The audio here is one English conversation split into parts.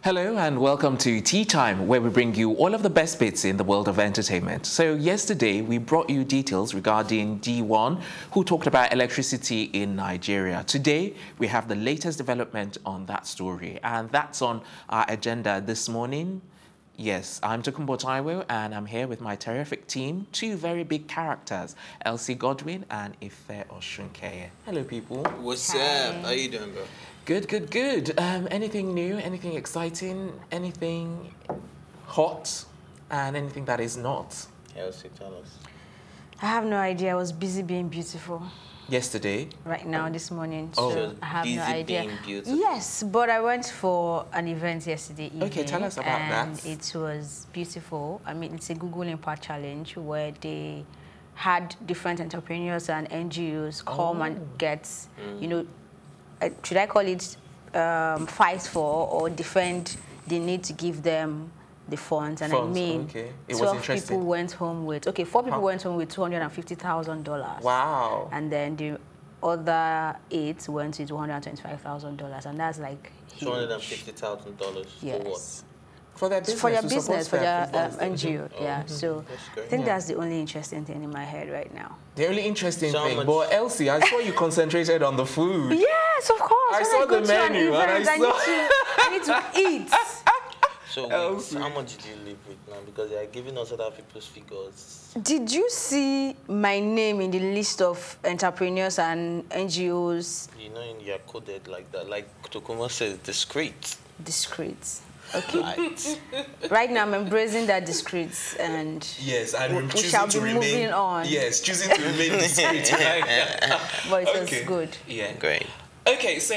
Hello and welcome to Tea Time, where we bring you all of the best bits in the world of entertainment. So yesterday we brought you details regarding Dee-One, who talked about electricity in Nigeria. Today we have the latest development on that story, and that's on our agenda this morning. Yes, I'm Tokunbo Taiwo, and I'm here with my terrific team, two very big characters, Elsie Godwin and Ife Oshunkeye. Hello, people. What's up? How you doing, bro? Good. Anything new, anything exciting, anything hot, and anything that is not? Elsie, tell us. I have no idea. I was busy being beautiful. Yesterday? Right now, this morning. Oh. So I have no idea. Being beautiful. Yes, but I went for an event yesterday evening. Okay, tell us about and that. It was beautiful. I mean, it's a Google Impact Challenge where they had different entrepreneurs and NGOs come and get, you know, should I call it fight for or defend the need to give them the funds? And Funds, I mean, okay. It was 12 interesting. people went home with, 4 people went home with $250,000. Wow. And then the other 8 went with $125,000. And that's like huge. $250,000 Yes. for what? For their business. For your to business, for support your their NGO, yeah. So great. I think that's the only interesting thing in my head right now. The only interesting So thing, much- but Elsie, I saw you concentrated on the food. Yes, of course. I When saw go the to an menu and I event, saw- I need to eat. So wait, Elsie. how much did you live with now? Because they are giving us other people's figures. Did you see my name in the list of entrepreneurs and NGOs? You know, you're coded like that. Like Tokuma says, discreet. Discreet. Okay. Right. Right now, I'm embracing that discreet, and Yes, and we shall be moving on. Yes, choosing to remain discreet. But it was Okay. good. Yeah. Great. Okay, so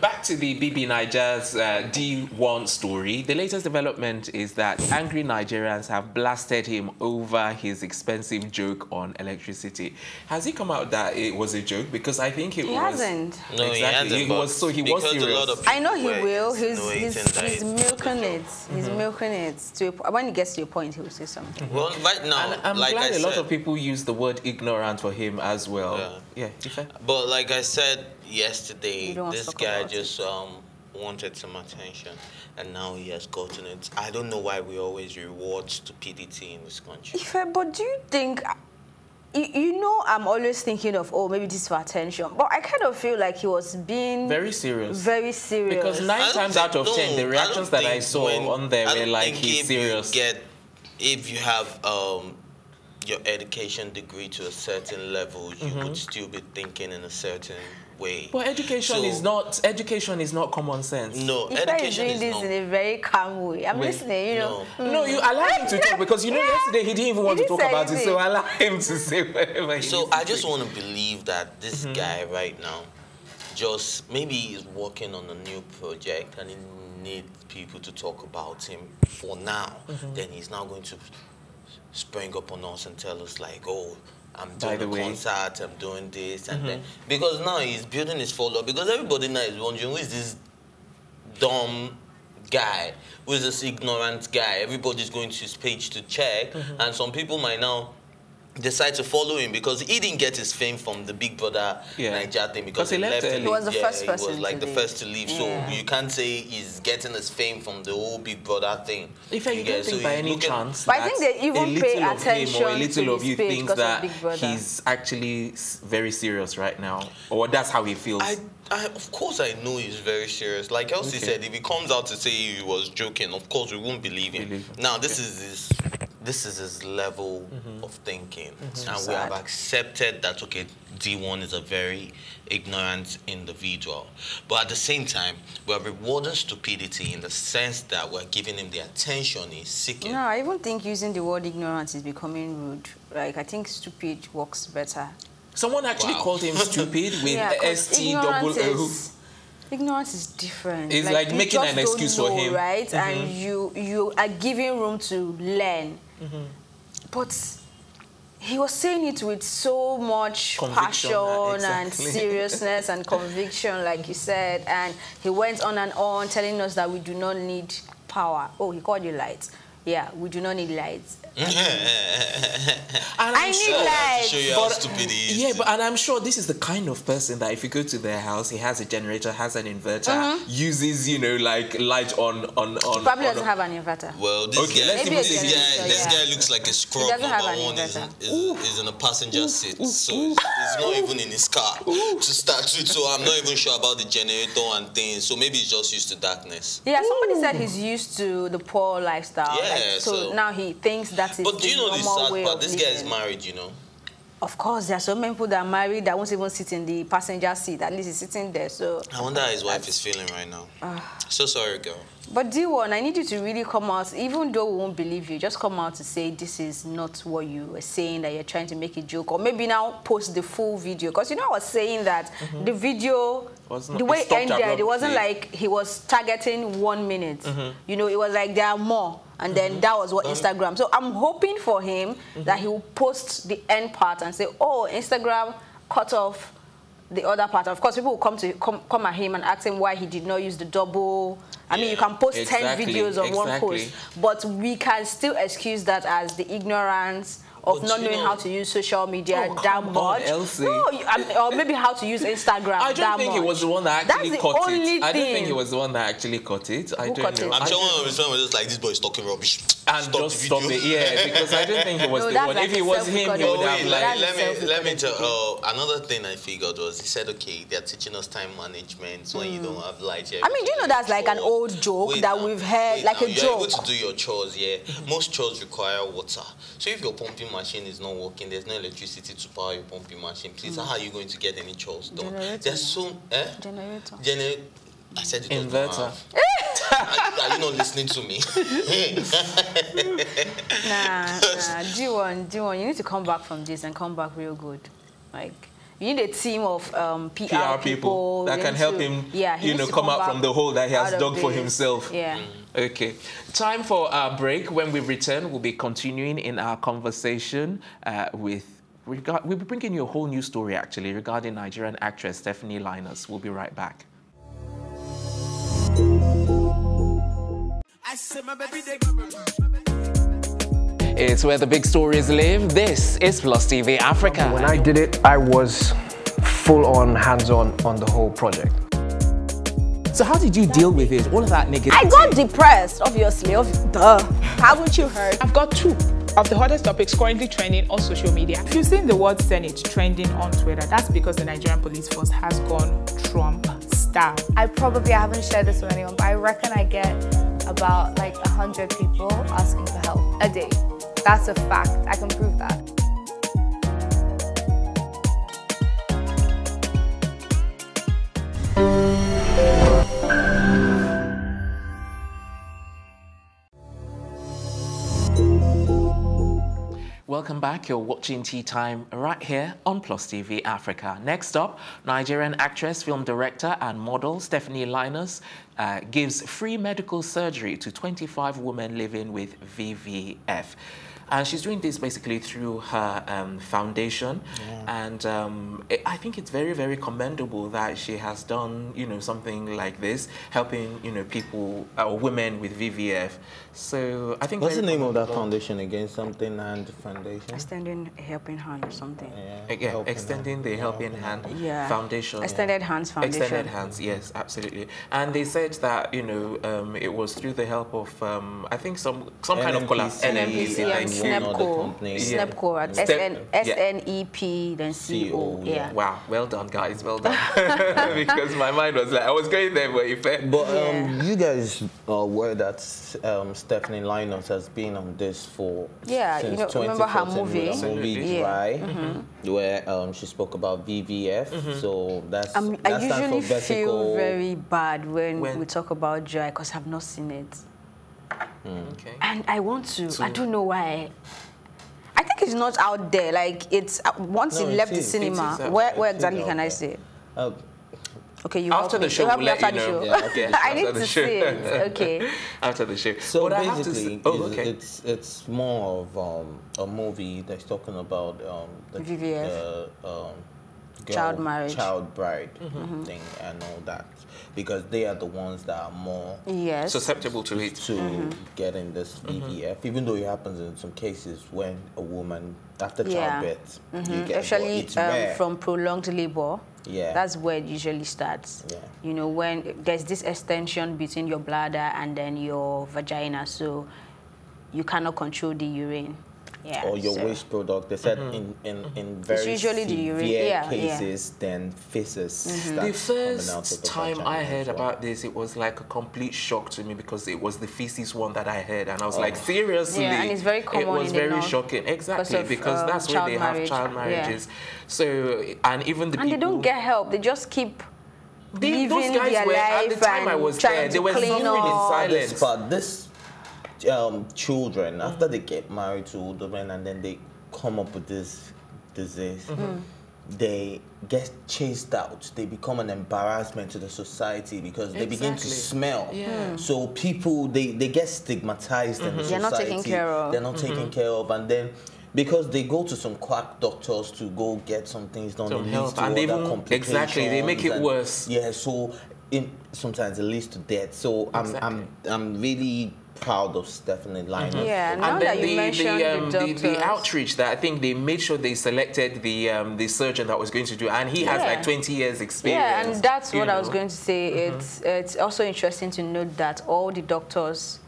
back to the BBNaija's Dee-One story. The latest development is that angry Nigerians have blasted him over his expensive joke on electricity. Has he come out that it was a joke? Because I think it He was. hasn't. No, Exactly. he hasn't. He but was because serious. a lot of I know he people will. were He's insinuating that milking it. it's He's milking it. When he gets to a point, he will say something. Well, right now, And I'm like glad I a lot said, of people use the word ignorant for him as well. Yeah, Ife? but like I said yesterday, You don't want to this talk guy about just wanted some attention, and now he has gotten it. I don't know why we always reward stupidity in this country. But do you think, you know, I'm always thinking of, oh, maybe this is for attention. But I kind of feel like he was being Very serious. very serious. Because 9 times out of 10, the reactions that I saw on there were like, he's serious. If you have your education degree to a certain level, you could still be thinking in a certain way. But education is not common sense. No, If education doing is this not. in a very calm way, I'm listening, you know. No, you allow him to talk because you know yesterday he didn't even want to He talk didn't say about it, so anything. allow him to say whatever he So needs to I just say. want to believe that this guy right now, just maybe he's working on a new project and he needs people to talk about him for now. Then he's now going to spring up on us and tell us like, oh, I'm By doing the a way. concert, I'm doing this, and then because now he's building his follow-up. Because everybody now is wondering, who is this dumb guy? Who is this ignorant guy? Everybody's going to his page to check, and some people might now decide to follow him because he didn't get his fame from the Big Brother Naija thing because he left early. He was the first person He was like to the leave. first to leave, so you can't say he's getting his fame from the whole Big Brother thing. If you don't think by any chance But I think that they even a little pay of him attention or a little to of his you page thinks because of that Big Brother. he's actually very serious right now, or that's how he feels. Of course I know he's very serious. Like Elsie Okay. said, if he comes out to say he was joking, of course we won't believe him. Now this is his level of thinking, and we have accepted that okay, Dee-One is a very ignorant individual, but at the same time we're rewarding stupidity in the sense that we're giving him the attention he's seeking. No, I even think using the word ignorance is becoming rude. Like, I think stupid works better. Someone actually called him stupid with 'cause STOO. ignorance is different. It's like you making just an excuse don't for know, him. right? And you are giving room to learn. But he was saying it with so much Conviction, passion and exactly. seriousness and conviction, like you said. And he went on and on telling us that we do not need power. Oh, he called you lights. Yeah, we do not need lights. I need light. Show you how stupid he is. Yeah, and I'm sure this is the kind of person that if you go to their house, he has a generator, has an inverter, uses, you know, like light on. Probably doesn't have an inverter. Well, this guy looks like a scrub. Number one is in a passenger seat, so he's not even in his car to start with. So I'm not even sure about the generator and things. So maybe he's just used to darkness. Yeah, somebody said he's used to the poor lifestyle. Yeah, like, so now he thinks that is but do you know the sad part? This guy is living. married, you know. Of course, there are so many people that are married that won't even sit in the passenger seat. At least he's sitting there. So I wonder how his wife is feeling right now. So sorry, girl. But Dee-One, I need you to really come out, even though we won't believe you, just come out to say this is not what you were saying, that you're trying to make a joke, or maybe now post the full video. Because you know I was saying that the video, the way it ended, it wasn't like he was targeting 1 minute. You know, it was like there are more. And then that was what Instagram. So I'm hoping for him that he will post the end part and say, oh, Instagram cut off the other part. Of course, people will come at him and ask him why he did not use the double. I mean, you can post 10 videos on one post, but we can still excuse that as the ignorance of not knowing how to use social media that much. No, or maybe how to use Instagram. I don't think he was the one that actually caught it. I don't think he was the one that actually caught it. I don't know. I'm sure one of his friends was just like, this boy is talking rubbish. And just stop it. Yeah, because I don't think he was the one. If he was him, he would have like... Let me tell another thing I figured was, he said, okay, they're teaching us time management when you don't have light here. I mean, do you know that's like an old joke that we've heard, like a joke? You're able to do your chores, yeah. Most chores require water. So if your pumping machine is not working, there's no electricity to power your pumping machine, please, how are you going to get any chores done? There's so... Generator. I said it inverter. Are you not listening to me? Nah. Dee-One, you need to come back from this and come back real good. Like, you need a team of PR people that can help him, you know, come out from the hole that he has dug for himself. Yeah. Okay. Time for our break. When we return, we'll be continuing in our conversation we'll be bringing you a whole new story, actually, regarding Nigerian actress Stephanie Linus. We'll be right back. It's where the big stories live. This is Plus TV Africa. When I did it, I was full on, hands-on on the whole project. So how did you deal with it? All of that negativity? I got depressed, obviously. Duh. Haven't you heard? I've got 2 of the hottest topics currently trending on social media. If you've seen the word Senate trending on Twitter, that's because the Nigerian police force has gone Trump style. I probably haven't shared this with anyone, but I reckon I get about like 100 people asking for help a day. That's a fact. I can prove that. Welcome back. You're watching Tea Time right here on Plus TV Africa. Next up, Nigerian actress, film director and model Stephanie Linus gives free medical surgery to 25 women living with VVF. And she's doing this basically through her foundation. And I think it's very, very commendable that she has done, you know, something like this, helping, you know, people, women with VVF. So I think... What's the name of that foundation again? Something Hand Foundation? Extending a Helping Hand or something. Extending the Helping Hand Foundation. Extended Hands Foundation. Extended Hands, yes, absolutely. And they said that, you know, it was through the help of, I think some kind of collaboration. SNEPCO, SNEP, then CO. Yeah. Wow, well done, guys, well done. Because my mind was like, I was going there, but you guys are aware that Stephanie Linus has been on this for since you know, remember her movie, Dry, where she spoke about VVF. So that's I usually feel very bad when we talk about Dry because I've not seen it. Okay. And I want to. I don't know why. I think it's not out there. Like it's once it left the cinema. Where exactly can I say? Okay, you after the show, we'll let you know. I need to see it. Okay. After the show. So basically, it's more of a movie that's talking about the VVF. child marriage, child bride thing and all that, because they are the ones that are more susceptible to it, getting this VVF, even though it happens in some cases when a woman after childbirth you get actually it's rare. From prolonged labor. That's where it usually starts. You know, when there's this extension between your bladder and then your vagina, so you cannot control the urine. Or your waste product. They said in very severe cases, then feces. The first time I heard about this, it was like a complete shock to me, because it was the feces one that I heard, and I was like, seriously? Yeah, and it's very common. It was very shocking. Exactly, because that's where they have child marriages. So, and even the people... And they don't get help. They just keep living those guys their were, life. at the time I was there, they were suffering in silence. But this children, after they get married to older men and then they come up with this disease, they get chased out. They become an embarrassment to the society because they begin to smell. So people, they get stigmatized in the society. They're not taken care of. They're not taken care of, and then because they go to some quack doctors to go get some things done, it leads to other complications. They make it worse. Yeah, so sometimes it leads to death. So I'm really proud of Stephanie Linus. Yeah, now that you mentioned the outreach, that I think they made sure they selected the surgeon that was going to do, and he has like 20 years experience. Yeah, and that's what I was going to say. It's also interesting to note that all the doctors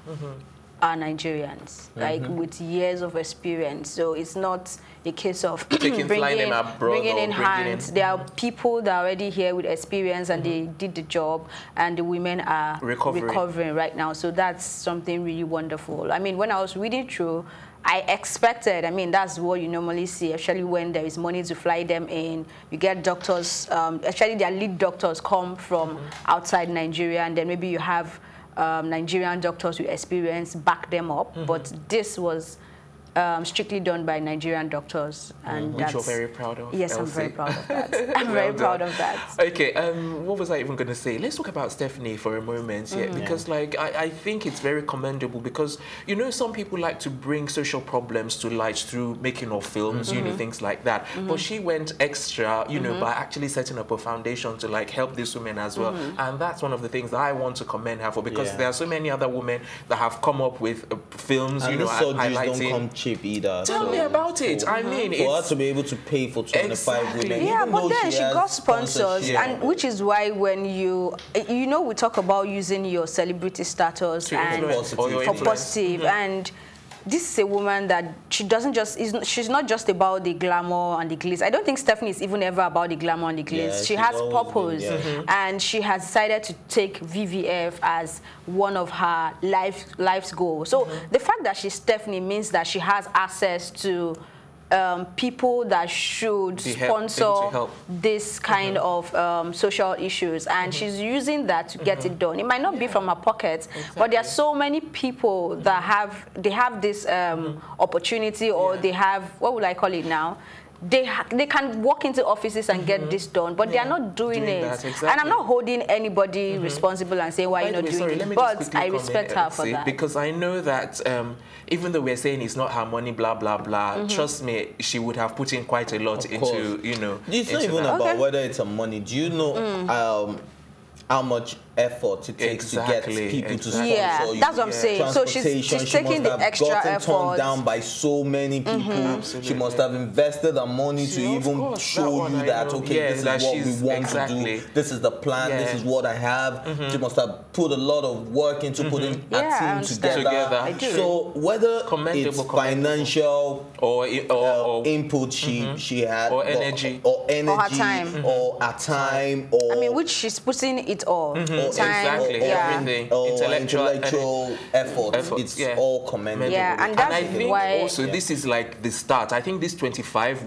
are Nigerians, like with years of experience. So it's not a case of bringing in hands. There are people that are already here with experience and they did the job, and the women are recovering right now. So that's something really wonderful. I mean, when I was reading through, I expected, I mean, that's what you normally see, actually when there is money to fly them in. You get doctors, actually their lead doctors come from outside Nigeria, and then maybe you have Nigerian doctors with experience back them up, but this was strictly done by Nigerian doctors, and which you're very proud of. Yes, Elsie. I'm very proud of that. I'm very proud of that. Okay, what was I even going to say? Let's talk about Stephanie for a moment, because like I think it's very commendable, because you know some people like to bring social problems to light through making of films, you know, things like that. But she went extra, you know, by actually setting up a foundation to like help these women as well, and that's one of the things that I want to commend her for, because there are so many other women that have come up with films, and you know, highlighting. Don't come cheap either. Tell me about it. I mean, for her to be able to pay for 25 women. Yeah, but then she got sponsors, and which is why when you know, we talk about using your celebrity status for positive, and this is a woman that she doesn't just she's not just about the glamour and the glitz. I don't think Stephanie is even ever about the glamour and the glitz. She has purpose, and she has decided to take VVF as one of her life's goals. So the fact that she's Stephanie means that she has access to people that should sponsor this kind of social issues, and she's using that to get it done. It might not be from her pocket, but there are so many people that have this opportunity, or they have, what would I call it now? They can walk into offices and get this done, but they are not doing it. And I'm not holding anybody responsible and saying why you're not doing it, but I respect her for that. Because I know that even though we're saying it's not her money, blah, blah, blah, trust me, she would have put in quite a lot into, you know. It's not even about whether it's a money. Do you know how much effort it takes to get people to sponsor you? That's what I'm saying. So she's taking the extra effort. She must have gotten turned down by so many people. She must have invested her money to even show you that, okay, this is what we want to do. This is the plan. This is what I have. She must have put a lot of work into putting a team together. So whether it's financial or input she had, or energy, or her time, or I mean, which she's putting it all. Everything. Intellectual effort. It's all commendable. And I think also this is like the start. I think this 25,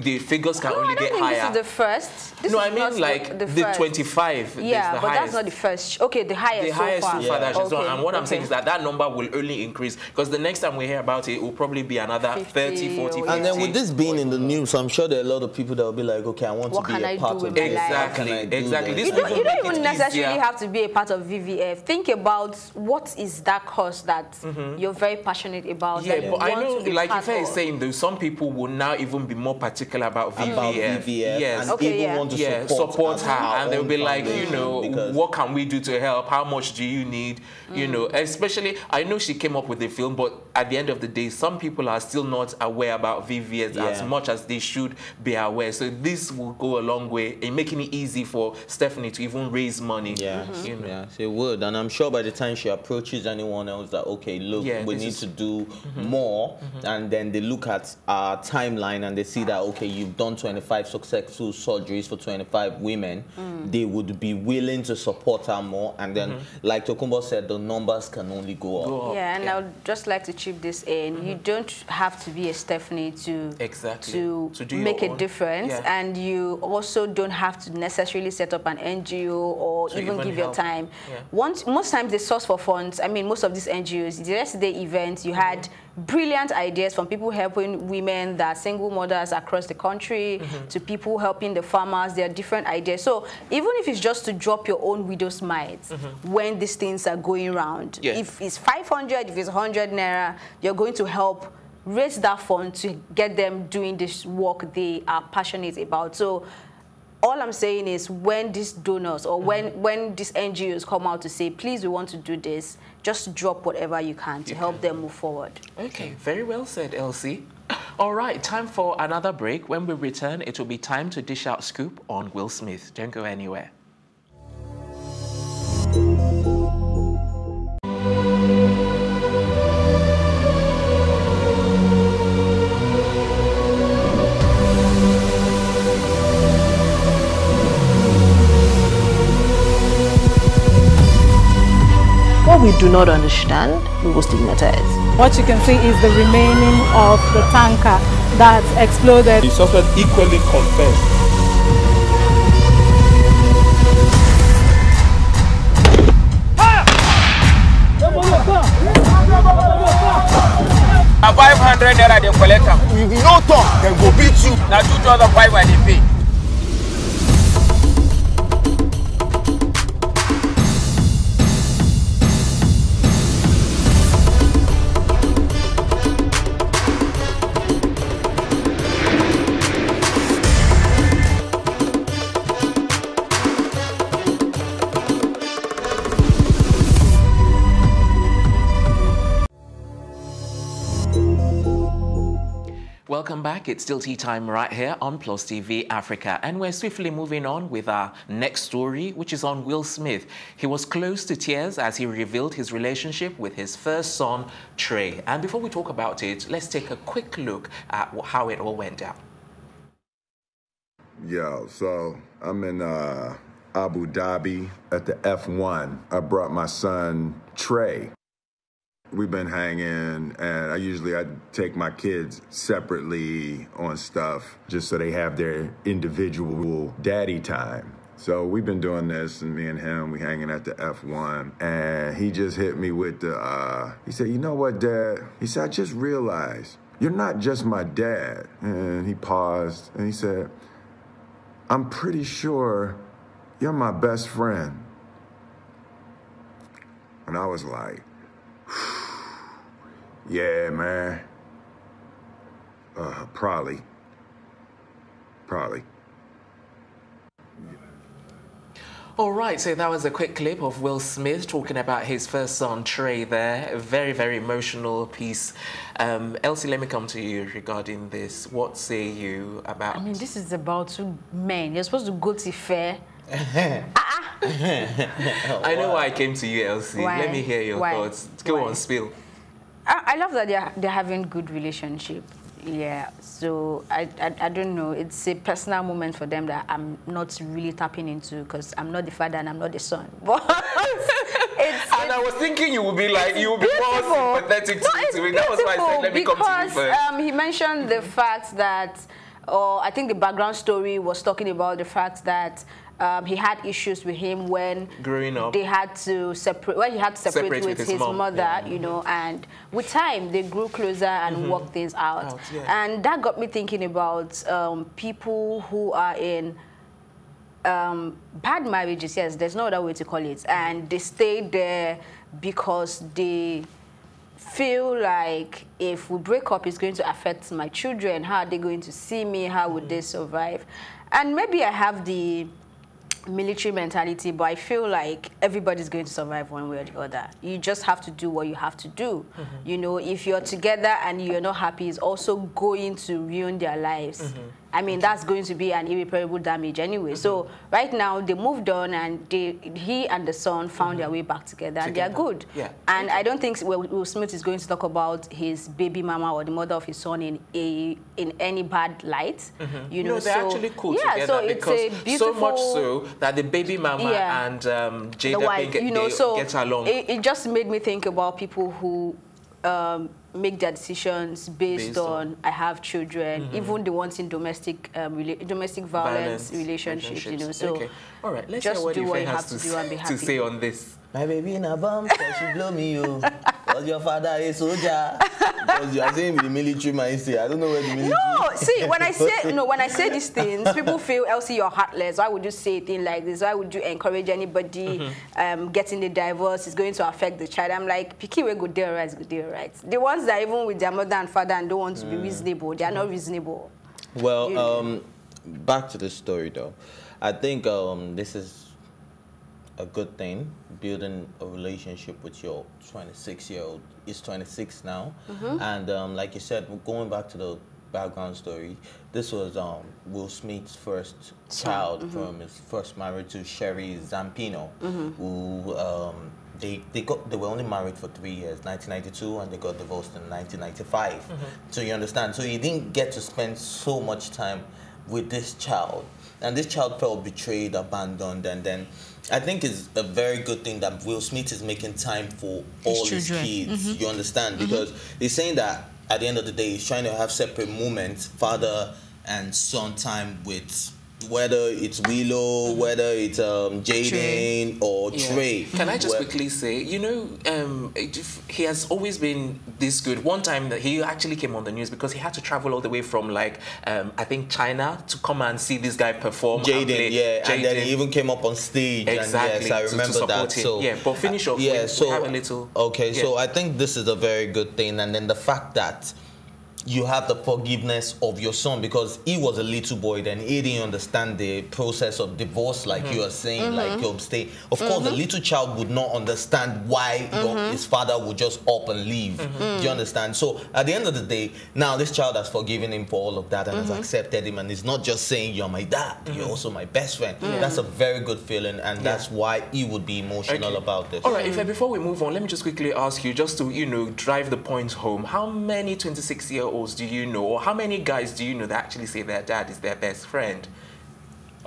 the figures can only get higher. This is the first. No, I mean like the 25. Yeah, but that's not the first. Okay, the highest. The highest so far that she's done. And what I'm saying is that number will only increase, because the next time we hear about it, it will probably be another 30, 40, 50. And then with this being in the news, I'm sure there are a lot of people that will be like, okay, I want to be a part of it. Exactly. You don't even necessarily have to be a part of VVF. Think about what is that cause that you're very passionate about. Yeah, but I know, like Ife is saying, though, some people will now even be more particular about VVF. Yes. And even want to support her, and they'll be like, you know, what can we do to help? How much do you need? You know, especially, I know she came up with the film, but at the end of the day, some people are still not aware about VVS as much as they should be aware. So this will go a long way in making it easy for Stephanie to even raise money. Yeah, you know. Yeah, she would. And I'm sure by the time she approaches anyone else that, okay, look, we need to do more, and then they look at our timeline and they see that, okay, you've done 25 successful surgeries for 25 women, they would be willing to support her more. And then, like Tokumbo said, the numbers can only go up. Yeah, and I would just like to chip this in. You don't have to be a Stephanie to make a difference, and you also don't have to necessarily set up an NGO or even give your time. Most times they source for funds. I mean, most of these NGOs, the yesterday events, you had brilliant ideas from people helping women that are single mothers across the country to people helping the farmers. There are different ideas. So even if it's just to drop your own widow's mites when these things are going around, if it's 500, if it's 100 naira, you're going to help raise that fund to get them doing this work they are passionate about. So all I'm saying is when these donors or when these NGOs come out to say, please, we want to do this, just drop whatever you can to help them move forward. Okay, very well said, Elsie. All right, time for another break. When we return, it will be time to dish out scoop on Will Smith. Don't go anywhere. What we do not understand, we will stigmatize. What you can see is the remaining of the tanker that exploded. The suspect equally confessed. A 500 naira they collect am. If you no talk, they go beat you. Now 2,500 they pay. Welcome back. It's still tea time right here on Plus TV Africa. And we're swiftly moving on with our next story, which is on Will Smith. He was close to tears as he revealed his relationship with his first son, Trey. And before we talk about it, let's take a quick look at how it all went down. Yo, so I'm in Abu Dhabi at the F1. I brought my son, Trey. We've been hanging, and I take my kids separately on stuff just so they have their individual daddy time. So we've been doing this, and me and him, we hanging at the F1, and he just hit me with the, he said, you know what, Dad? He said, I just realized you're not just my dad. And he paused, and he said, I'm pretty sure you're my best friend. And I was like, yeah, man. Probably. All right, so that was a quick clip of Will Smith talking about his first son, Trey, there. A very, very emotional piece. Elsie, let me come to you regarding this. What say you about... I mean, this is about two men. You're supposed to go to fair. I know why I came to you, Elsie. Why? Let me hear your thoughts. Go on, spill. I love that they're having good relationship. Yeah, so I don't know. It's a personal moment for them that I'm not really tapping into because I'm not the father and I'm not the son. But and I was thinking you would be like, you would be more sympathetic to me. That was why I said, let me come to you first. He mentioned the fact that, or I think the background story was talking about the fact that he had issues with him when growing up. They had to separate. When he had to separate with his mother, you know, and with time they grew closer and worked things out. And that got me thinking about people who are in bad marriages, yes, there's no other way to call it, and they stay there because they feel like if we break up, it's going to affect my children. How are they going to see me? How would they survive? And maybe I have the military mentality, but I feel like everybody's going to survive one way or the other. You just have to do what you have to do. You know, if you're together and you're not happy, it's also going to ruin their lives. I mean, that's going to be an irreparable damage anyway. So right now, they moved on, and he and the son found their way back together, and they're good. And I don't think Will Smith is going to talk about his baby mama or the mother of his son in any bad light. You know, they're actually cool together, so because it's a beautiful, so much so that the baby mama and Jada get along. It just made me think about people who make their decisions based on I have children, even the ones in domestic violence relationships, you know. So all right, let's just hear what do what you has have to do and be happy. to say on this. My baby in a bomb, she blow me you. Because your father is soldier. Because you are saying with the military mindset. I don't know where the military. No, see, when I say these things, people feel, Elsie, you're heartless. Why would you say a thing like this? Why would you encourage anybody getting the divorce? It's going to affect the child. I'm like, Piki, we go there, right? Go there, right? The ones that even with their mother and father and don't want to be reasonable, they are not reasonable. Well, back to the story though. I think this is a good thing, building a relationship with your 26-year-old. He's 26 now. And like you said, going back to the background story, this was Will Smith's first child from his first marriage to Sherry Zampino, who they were only married for 3 years, 1992, and they got divorced in 1995. So you understand? So he didn't get to spend so much time with this child. And this child felt betrayed, abandoned, and then I think it's a very good thing that Will Smith is making time for all his kids. You understand? Because he's saying that at the end of the day, he's trying to have separate moments, father and son time with, whether it's Willow, whether it's Jaden or Trey. Can I just quickly say, you know, he has always been this good. One time that he actually came on the news because he had to travel all the way from, like, I think China to come and see this guy perform. Jaden, and then he even came up on stage. Exactly. And yes, I remember that. So yeah, but finish off. So have a little. Okay, so I think this is a very good thing, and then the fact that you have the forgiveness of your son, because he was a little boy then, he didn't understand the process of divorce like you are saying, like you stay. Of course, the little child would not understand why his father would just up and leave. Do you understand? So at the end of the day, now this child has forgiven him for all of that and has accepted him, and is not just saying you're my dad, you're also my best friend. That's a very good feeling, and that's why he would be emotional about this. All right, Ife, before we move on, let me just quickly ask you, just to, you know, drive the point home, how many 26-year-olds do you know, or how many guys do you know that actually say their dad is their best friend?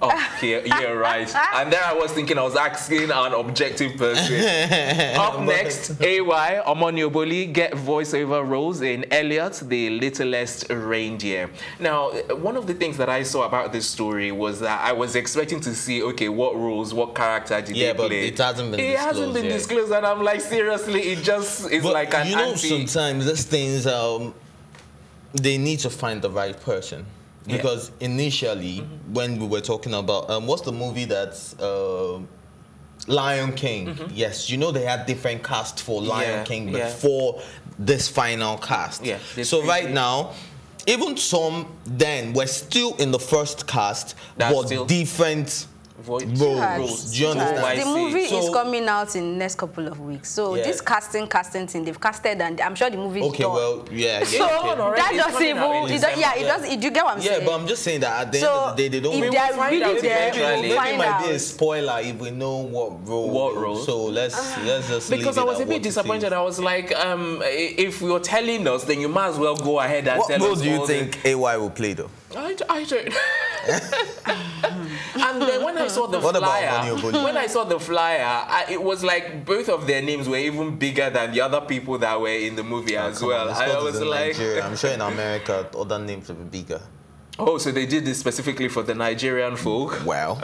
Oh, you're right. And there I was thinking I was asking an objective person. Up next, AY, Omoni Oboli get voiceover roles in Elliot, the Littlest Reindeer. Now, one of the things that I saw about this story was that I was expecting to see, okay, what roles, what character did they play? But it hasn't been disclosed. It hasn't been disclosed, and I'm like, seriously, it just is like an anti. You know, sometimes these things, they need to find the right person. Because initially, when we were talking about, what's the movie that's Lion King? Yes, you know they had different cast for Lion King before this final cast. So right now, even some then were still in the first cast, but different roles. Do you understand? The movie is coming out in the next couple of weeks. So this casting thing, they've casted, and I'm sure the movie is done. Well, so that doesn't even, it does. Do you get what I'm saying? Yeah, but I'm just saying that at the end of the day, they don't. If they are really there, we will find out. Maybe might be a spoiler if we know what role. So let's just leave it. Because I was a bit disappointed. I was like, if you're telling us, then you might as well go ahead and tell us. What role do you think AY will play though? I don't. And then when I saw the flyer, it was like both of their names were even bigger than the other people that were in the movie as well. I was like, Nigeria. I'm sure in America other names will be bigger. Oh, so they did this specifically for the Nigerian folk? Well,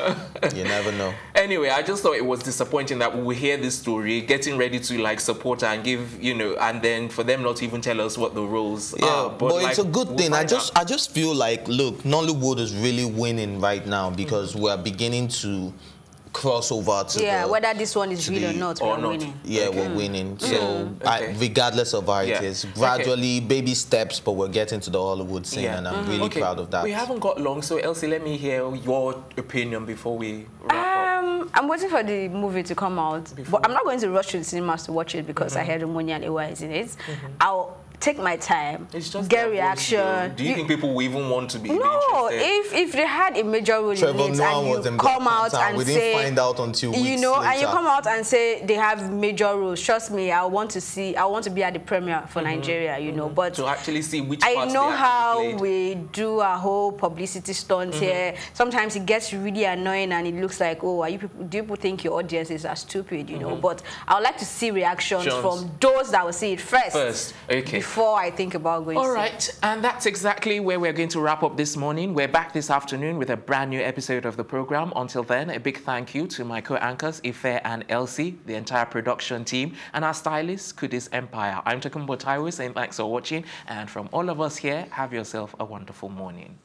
you never know. Anyway, I just thought it was disappointing that we hear this story, getting ready to like support her and give, you know, and then for them not to even tell us what the roles are. But like, it's a good thing. I just feel like, look, Nollywood is really winning right now because we're beginning to cross over to whether this one is real or not, we're winning. Yeah, we're winning. So regardless of how it is, gradually, baby steps, but we're getting to the Hollywood scene, and I'm really proud of that. We haven't got long, so Elsie, let me hear your opinion before we wrap up. I'm waiting for the movie to come out, but I'm not going to rush to the cinemas to watch it because I heard Omoni and Ewa is in it. I'll take my time, get reaction. Do you think people will even want to be No, interested? if they had a major role in it and you come out and we say, didn't find out until weeks you know, later. and you come out and say they have major roles, trust me, I want to be at the premiere for Nigeria, you know, but to actually see which I parts know they how played. we do a whole publicity stunt here. Sometimes it gets really annoying and it looks like, oh, do people think your audiences are stupid, you know, but I would like to see reactions from those that will see it first. Before I think about going. All right, and that's exactly where we're going to wrap up this morning. We're back this afternoon with a brand new episode of the program. Until then, a big thank you to my co-anchors, Ife and Elsie, the entire production team, and our stylist, Kudis Empire. I'm Tokumbo Taiwo saying thanks for watching, and from all of us here, have yourself a wonderful morning.